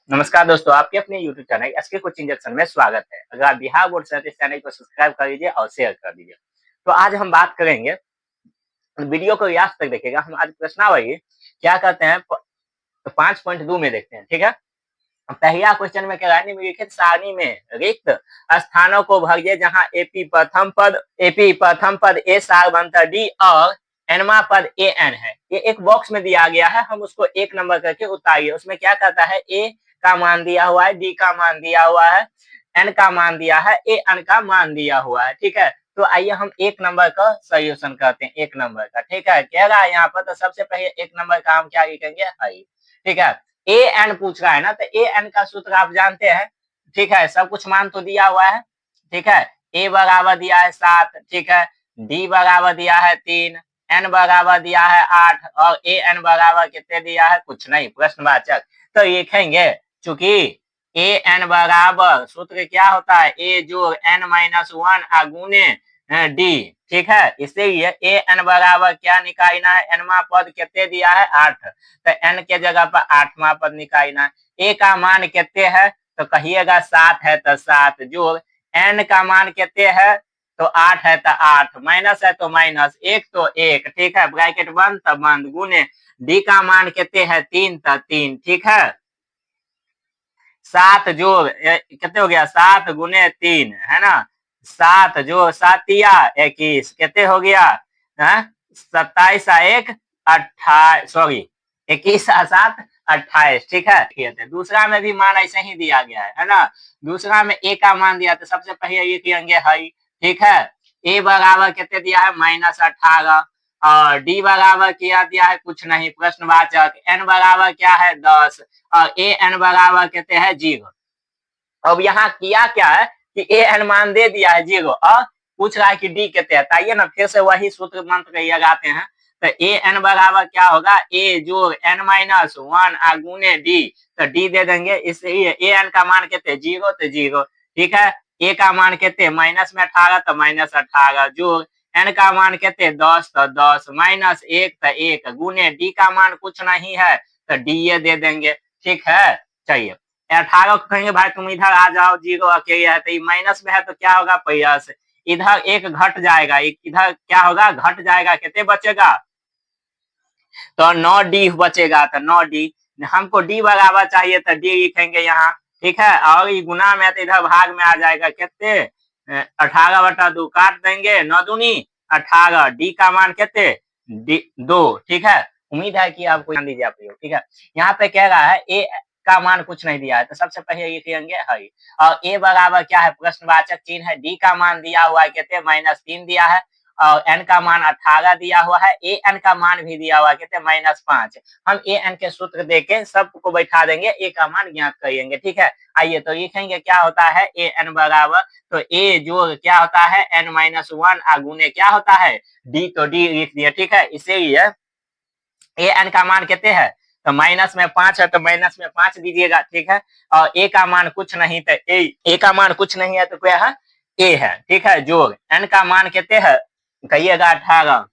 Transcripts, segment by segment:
नमस्कार दोस्तों, आपके अपने YouTube channel SK coaching junction में स्वागत है। अगर आप बिहार बोर्ड से हैं तो इस चैनल को सब्सक्राइब कर लीजिए और शेयर कर दीजिए। तो आज हम बात करेंगे, वीडियो को लास्ट तक देखिएगा। हम आज प्रश्नावली क्या कहते हैं 5.2 में देखते हैं, ठीक है। पहला क्वेश्चन में क्या है, निम्नलिखित सारणी में रिक्त स्थानों को भरिए जहां एपी प्रथम पद ए सारवंतर डी और एनवा पद ए एन है। ये एक बॉक्स में दिया गया है, हम उसको एक नंबर करके उतारिए। उसमें क्या कहता है, ए का मान दिया हुआ है, डी का मान दिया हुआ है, एन का मान दिया है, ए एन का मान दिया हुआ है, ठीक है। तो आइए हम एक नंबर का सोल्यूशन करते हैं, एक नंबर का, ठीक है। कह रहा है यहाँ पर, तो सबसे पहले एक नंबर का हम क्या लिखेंगे, हई, ठीक है। ए एन पूछ रहा है ना, तो ए एन का सूत्र आप जानते हैं, ठीक है। सब कुछ मान तो दिया हुआ है, ठीक है। ए बराबर दिया है 7, ठीक है। डी बराबर दिया है 3, एन बराबर दिया है 8 और ए एन बराबर कितने दिया है, कुछ नहीं, प्रश्नवाचक। तो लिखेंगे, चूंकि ए एन बराबर सूत्र क्या होता है, ए जोड़ एन माइनस 1 गुने डी, ठीक है। इसीलिए ए एन बराबर क्या निकालना है, एनवा पद कितने दिया है, 8, तो एन के जगह पर 8वां पद निकालना है। ए का मान कितने है, तो कहिएगा 7 है, तो 7 जोड़ एन का मान कितने है, तो 8 है, तो 8 माइनस है, तो माइनस 1, तो 1, ठीक है। ब्रैकेट बंद, तब बंद, गुने डी का मान कितने है, 3, तो 3, ठीक है। 7 जोड़ कितने हो गया, 7 गुने 3 है ना, 7 जोड़ 7 21 कितने हो गया, 27 1 28, सॉरी 21 7 28, ठीक है। दूसरा में भी मान ऐसे ही दिया गया है ना। दूसरा में ए का मान दिया, तो सबसे पहले ये लिखेंगे हई, ठीक है। ए बराबर कितने दिया है, -18 और डी बराबर क्या दिया है, कुछ नहीं, प्रश्नवाचक। एन बराबर क्या है, 10 और ए एन बराबर कितने हैं, 0। अब यहाँ किया क्या है कि ए एन मान दे दिया है 0 और पूछ रहा है कि डी कितने है। आइए ना फिर से वही सूत्र मंत्र लगाते हैं। तो ए एन बराबर क्या होगा, ए जोड़ एन माइनस 1 गुने डी, तो डी दे देंगे। इसलिए ए एन का मान कितने, 0, तो 0, ठीक है। ए का मान कितने, माइनस में 18, तो -18 जोड़ एन का मान कितने, 10, तो 10 माइनस 1, तो 1 गुने डी का मान कुछ नहीं है, तो डी ये दे देंगे, ठीक है। चलिए 18 को कहेंगे भाई तुम इधर आ जाओ, 0 अकेले है, तो ये माइनस में है, तो क्या होगा, प्लस। इधर एक घट जाएगा, इधर क्या होगा, घट जाएगा, कितने बचेगा, तो 9 डी बचेगा, तो 9 डी। हमको डी बराबर चाहिए, तो डी लिखेंगे यहाँ, ठीक है। और ये गुना में है, तो इधर भाग में आ जाएगा, कितने, 18/2 काट देंगे, 9 दूनी 18, डी का मान कितने, 2, ठीक है। उम्मीद है कि आपको ध्यान दीजिए आप लोग, ठीक है। यहाँ पे कह रहा है ए का मान कुछ नहीं दिया है, तो सबसे पहले लिखेंगे हई, और ए बराबर क्या है, प्रश्नवाचक चिन्ह है, डी का मान दिया हुआ है कितने, -3 दिया है और एन का मान 18 दिया हुआ है, ए एन का मान भी दिया हुआ है कितने, -5। हम ए एन के सूत्र देके सबको बैठा देंगे, ए का मान ज्ञात करेंगे, ठीक है। आइए तो लिखेंगे क्या होता है, ए एन बराबर, तो ए जोड़ क्या होता है, एन माइनस 1 गुने क्या होता है, डी, तो डी लिख दिया, ठीक है। इसीलिए ए एन का मान कितने है, तो माइनस में 5 है, तो माइनस में 5 दीजिएगा, ठीक है। और ए का मान कुछ नहीं, तो ए का मान कुछ नहीं है, तो क्या है, ए है, ठीक है। जोड़ एन का मान कितने है, कहिएगा 18,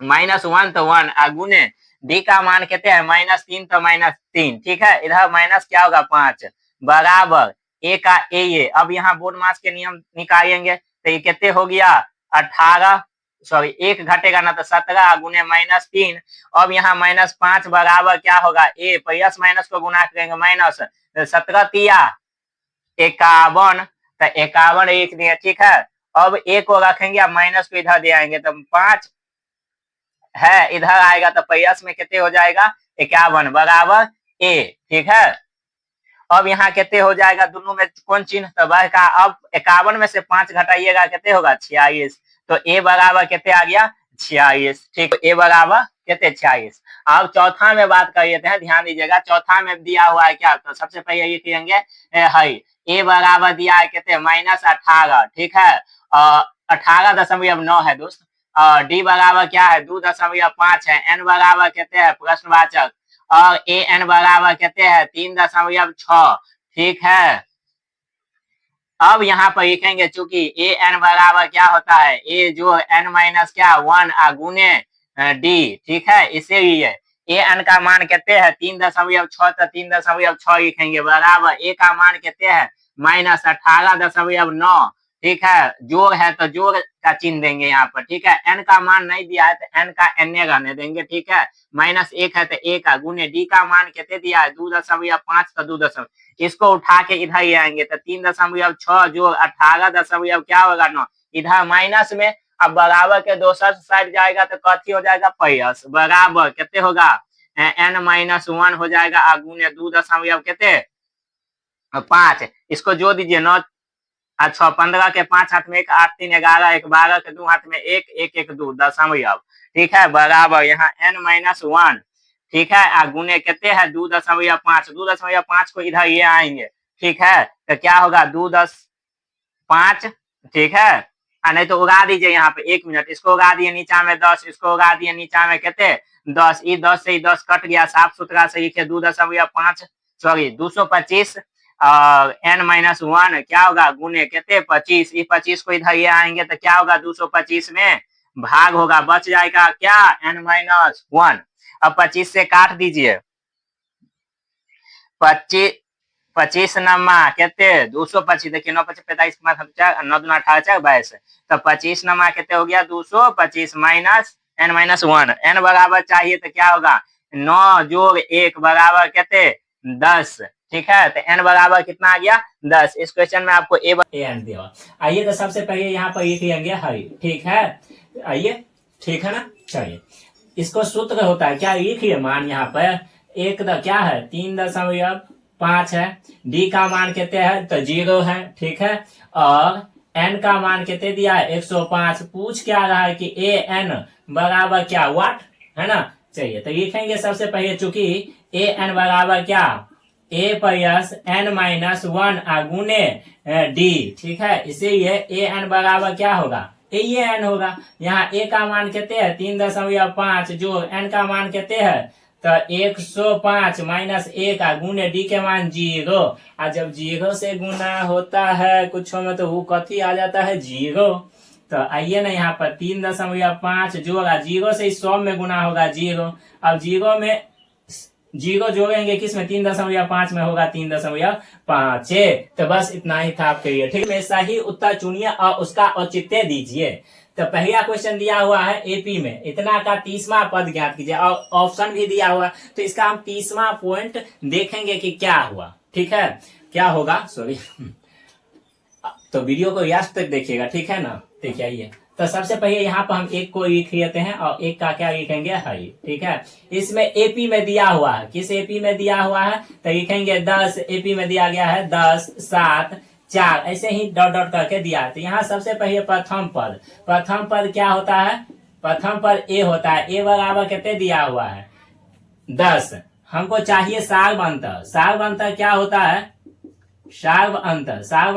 -1 तो 1 गुने डी का मान कितने है, -3 तो -3, ठीक है। इधर माइनस क्या होगा, 5 बराबर ए का ए ये। अब यहाँ बोर्ड मास के नियम निकालेंगे, तो ये कितने हो गया, 18, सॉरी 1 घटेगा ना, तो 17 गुने -3। अब यहाँ -5 बराबर क्या होगा, ए प्लस माइनस को गुना करेंगे, माइनस 17 तिया 51, तो 51 लिख दिए, ठीक है। अब ए को रखेंगे, अब माइनस को इधर दे आएंगे, तो 5 है, इधर आएगा, तो प्लस में कितने हो जाएगा, 51 बराबर ए, ठीक है। अब यहाँ कितने हो जाएगा, दोनों में कौन चिन्ह, तो वह का। अब 51 में से 5 घटाइएगा, कितने होगा, 46, तो ए बराबर कितने आ गया, 46, ठीक। ए बराबर कितने, 46। अब चौथा में बात कर लेते हैं, ध्यान दीजिएगा। चौथा में दिया हुआ है क्या, तो सबसे पहले ये लिखेंगे हई, ए बराबर दिया है कितने, -18, ठीक है। 18.9 है दोस्त। डी बराबर क्या है, 2.5 है। एन बराबर कितने है, प्रश्नवाचक। और ए एन बराबर कितने है, 3.6, ठीक है। अब यहाँ पर लिखेंगे, चूंकि ए एन बराबर क्या होता है, ए जो एन माइनस क्या 1 गुने डी, ठीक है। इसीलिए ए एन का मान कितने है 3.6, तो 3.6 लिखेंगे बराबर ए का मान कितने है -18.9। ठीक है, जोड़ है तो जोड़ का चिन्ह देंगे यहाँ पर। ठीक है, एन का मान नहीं दिया है तो एन का एन रहने देंगे। ठीक है, -1 है तो ए का गुने डी का मान कितने दिया है 2.5 तो 2, इसको उठा के इधर ही आएंगे तो 3.6 जोड़ 18 क्या होगा 9, इधर माइनस में। अब बराबर के दोसर साइड जाएगा तो कथी हो जाएगा प्लस, बराबर कितने होगा n-1 हो जाएगा गुने 2 कितने 5, इसको जो दीजिए 9 अच्छा 15 के 5 हाथ में 1, 8 3 11, 1 12 के 2 हाथ में 1 1 1 2 दशमलव। ठीक है, बराबर यहाँ n-1। ठीक है, गुने कितने है 2.5, 2.5 को इधर ये आएंगे। ठीक है, तो क्या होगा 2.5। ठीक है, नहीं तो उगा दीजिए यहाँ पे 1 मिनट, इसको उगा दिए नीचा में 10, इसको उगा दिए नीचा में कितने 10, 10 से 10 कट गया, साफ सुथरा से लिखे 2.5 सॉरी 225 और n-1 क्या होगा गुने कितने 25, 25 को इधर ये आएंगे तो क्या होगा 225 में भाग होगा, बच जाएगा क्या n-1। अब 25 से काट दीजिए, 25 नमा कितने 225, देखिए 9 25 45 9 2 18 22, तो 25 नमा कितने हो गया 225 माइनस n-1। n बराबर चाहिए तो क्या होगा 9 जोड़ 1 बराबर कितने 10। ठीक है, तो n बराबर कितना आ गया 10। इस क्वेश्चन में आपको ए एन दिया। आइए तो सबसे पहले यहाँ पर लिख लेंगे हरी। ठीक है, आइए ठीक है ना, चलिए इसको सूत्र होता है क्या लिखिए मान यहाँ पर एक क्या है 3.5 है, डी का मान कितने है तो 0 है। ठीक है, और एन का मान कितने दिया है 105। पूछ क्या रहा है कि ए एन बराबर क्या वाट है ना। चलिए तो लिखेंगे सबसे पहले चूंकि ए एन बराबर क्या ए प्लस n-1 गुने डी। ठीक है, इसीलिए ए एन बराबर क्या होगा ए एन होगा। यहाँ ए का मान कितने है 3.5 जो एन का मान कितने है तो 105 माइनस 1 गुने डी के मान 0। और जब 0 से गुना होता है कुछ में तो वो कथी आ जाता है 0। तो आइए ना यहाँ पर 3.5 जोड़ा 0 से 100 में गुना होगा 0। अब 0 में 0 जोड़ेंगे किस में 3.5 में होगा 3.5। तो बस इतना ही था आपके लिए। ठीक है, सही उत्तर चुनिए और उसका औचित्य दीजिए। तो पहला क्वेश्चन दिया हुआ है एपी में इतना का 30वां पद ज्ञात कीजिए और ऑप्शन भी दिया हुआ, तो इसका हम 30वां पॉइंट देखेंगे कि क्या हुआ। ठीक है, क्या होगा सॉरी तो वीडियो को लास्ट तक देखिएगा। ठीक है ना, देखिए आइए तो सबसे पहले यहाँ पर हम एक को लिख लेते हैं और एक का क्या लिखेंगे हरी। ठीक है, इसमें एपी में दिया हुआ है, किस एपी में दिया हुआ है तो लिखेंगे 10, एपी में दिया गया है 10 7 4 ऐसे ही डॉट डॉट करके दिया है। तो यहाँ सबसे पहले प्रथम पद क्या होता है, प्रथम पद ए होता है। ए बराबर कितने दिया हुआ है 10। हमको चाहिए सार्व अंतर क्या होता है सार्व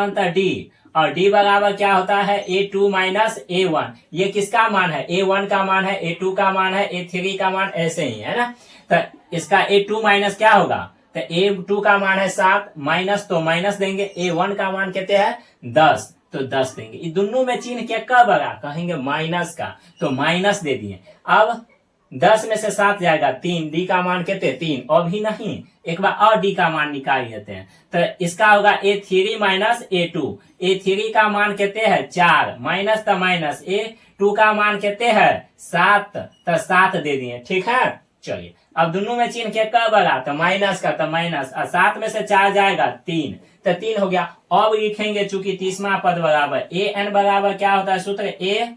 अंतर डी, और डी बराबर क्या होता है A2 माइनस A1। ये किसका मान है A1 का मान है, A2 का मान है, A3 का मान, ऐसे ही है ना। तो इसका A2 माइनस क्या होगा तो A2 का मान है 7 माइनस, तो माइनस देंगे। A1 का मान कितने है 10, तो 10 देंगे। ये दोनों में चिन्ह क्या का बड़ा कहेंगे माइनस का, तो माइनस दे दिए। अब 10 में से 7 जाएगा 3, डी का मान कितने 3, और भी नहीं एक बार और डी का मान निकाल लेते हैं। तो इसका होगा A3 माइनस A2। A3 का मान कितने है 4 माइनस तो माइनस, A2 का मान कितने है 7 तो 7 दे दिए। ठीक है, चलिए अब दोनों में चिन्ह क्या का बड़ा तो माइनस का, तो माइनस, और 7 में से 4 जाएगा 3 तो 3 हो गया। अब लिखेंगे चूंकि 30वां पद बराबर ए एन बराबर क्या होता है सूत्र ए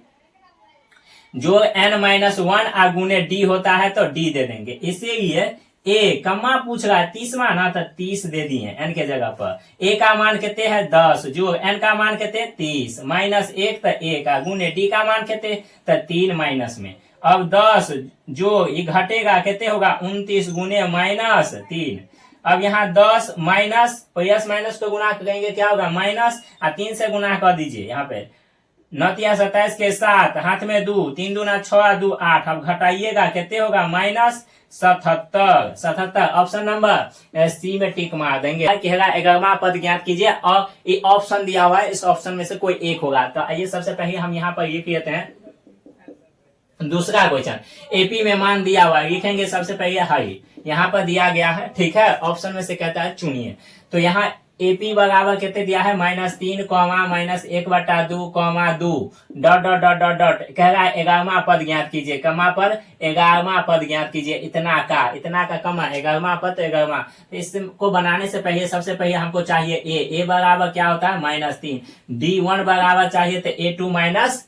जो n-1 गुने डी होता है तो डी दे देंगे। इसीलिए ए कमा पूछ रहा है 30वां ना, तो 30 दे दिए एन के जगह पर। ए का मान कितने है 10 जो एन का मान कितने 30 माइनस 1 तो 1 गुने डी का मान कितने तो 3 माइनस में। अब 10 जो ये घटेगा कितने होगा 29 गुने माइनस 3। अब यहाँ 10 माइनस प्लस माइनस को गुना करेंगे क्या होगा माइनस, और 3 से गुना कर दीजिए। यहाँ पे 9 27 के 7 हाथ में 2, 3 दूना 6 2 8। अब घटाइएगा कितने होगा माइनस 77। ऑप्शन नंबर सी में टिक मार देंगे। 11वां पद ज्ञात कीजिए और ये ऑप्शन दिया हुआ है, इस ऑप्शन में से कोई एक होगा। तो आइए सबसे पहले हम यहाँ पर लिख लेते हैं दूसरा क्वेश्चन, एपी में मान दिया हुआ है, लिखेंगे सबसे पहले हाई, यहाँ पर दिया गया है, ठीक है। ऑप्शन में से कहता है चुनिए, तो यहाँ एपी बराबर कितने दिया है, -3 -1/2 dot dot dot dot dot, कह रहा है 11वां पद ज्ञात कीजिए, कमा पर 11वां पद ज्ञात कीजिए, इतना का कमा 11वां पद, तो 11वां। इसको बनाने से पहले सबसे पहले हमको चाहिए ए बराबर क्या होता है -3, D1 बराबर चाहिए तो A2 माइनस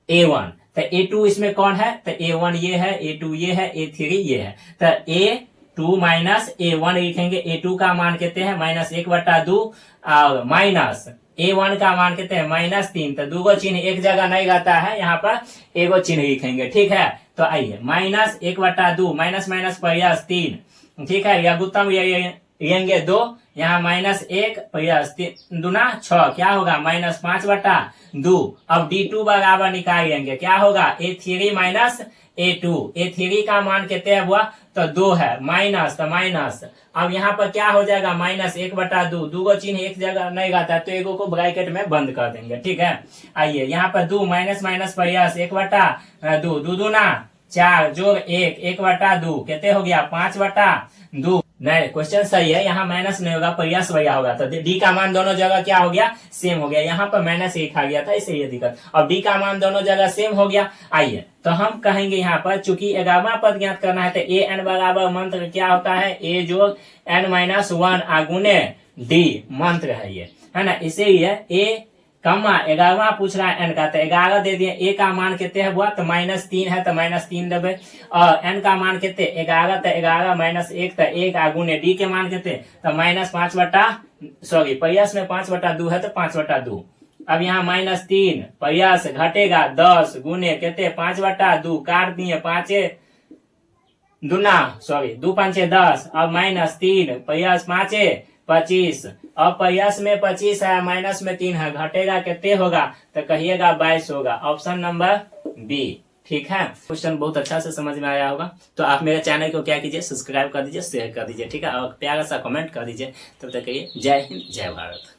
A1, तो A2 इसमें कौन है, तो A1 ये है, A2 ये है, A3 ये है, तो A2 माइनस A1 लिखेंगे। A2 का मान कितने हैं, -1/2 और माइनस A1 का मान कितने हैं, -3, तो दो चिन्ह एक जगह नहीं रहता है, यहाँ पर एगो चिन्ह लिखेंगे, ठीक है। तो आइए -1/2 माइनस माइनस प्लस 3, ठीक है, या गुत्तम लेंगे 2, यहाँ -1 प्लस 3 दूना 6, क्या होगा -5/2। अब D2 बराबर निकालेंगे, क्या होगा A3 माइनस A2, A3 का मान कितने हुआ, तो 2 है, माइनस तो माइनस, अब यहाँ पर क्या हो जाएगा -1/2, दो चिन्ह एक जगह नहीं रहता है, तो एगो को ब्रैकेट में बंद कर देंगे, ठीक है। आइए यहाँ पर 2 माइनस माइनस प्लस 1/2, 2 दूना 4 जोड़ 1/2 कितने हो गया 5/2। नहीं, क्वेश्चन सही है, यहाँ माइनस नहीं होगा, प्रयास भैया होगा, तो डी का मान दोनों जगह क्या हो गया, सेम हो गया, यहाँ पर माइनस लिखा गया था, इसलिए दिक्कत। अब डी का मान दोनों जगह सेम हो गया। आइए तो हम कहेंगे यहाँ पर चूंकि 11वां पद ज्ञात करना है, तो ए एन बराबर मंत्र क्या होता है, ए जोड़ n-1 आगुने डी मंत्र है ये, है ना। इसीलिए ए कमा 11वां पूछ रहा है एन का, तो 11 दे दिए, ए का मान कितने है हुआ, तो -3 है, तो -3 देवे, और एन का मान कितने 11, तो 11 -1, तो 1 आगुने डी के मान कितने, तो प्रयास में 5/2 है, तो 5/2। अब यहाँ -3 प्रयास घटेगा 10 गुने कितने 5/2, काट दिए 5 दूना 2 5 10, अब -3 प्रयास 5 25, अब प्रयास में 25 है, माइनस में 3 है, घटेगा कितने होगा, तो कहिएगा 22 होगा, ऑप्शन नंबर बी, ठीक है। क्वेश्चन बहुत अच्छा से समझ में आया होगा, तो आप मेरे चैनल को क्या कीजिए, सब्सक्राइब कर दीजिए, शेयर कर दीजिए, ठीक है, और प्यारा सा कमेंट कर दीजिए। तब तक कहिए जय हिंद जय भारत।